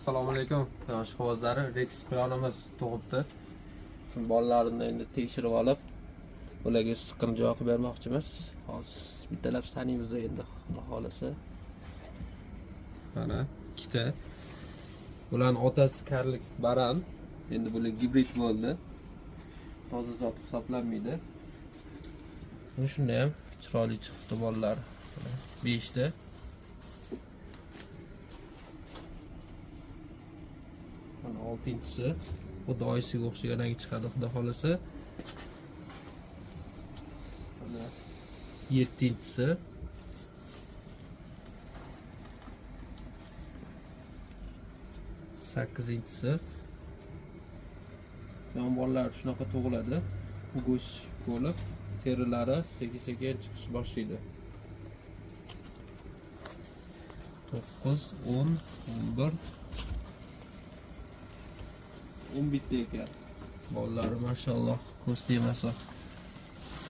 Assalomu alaykum. Quyosh quvozlari Rex quyonimiz tug'ibdi. Shu bolalarini endi tekshirib olib, ularga siqimjoq bermoqchimiz. Hozir bittalab sanaymiz endi, xudo xolasa. Mana ikkita. Bularning otasi karlik baran. Endi bular gibrid bo'ldi. Toza zot hisoblanmaydi. Shunda ham chiroyli chiqdi bolalar. 5 ta. Mana 6-inchisi xuddi oyisiga o'xshagan rang chiqadi, xudo xolasa. Mana 7-inchisi. Sakkizinchisi. Yon bolalar shunaqa tug'iladi. Go'sht bo'lib, terilari sekin-sekin chiqish boshlaydi. 9, 10, 11, 11 ta ekan. Bolalari mashalloh ko'z tegmasa.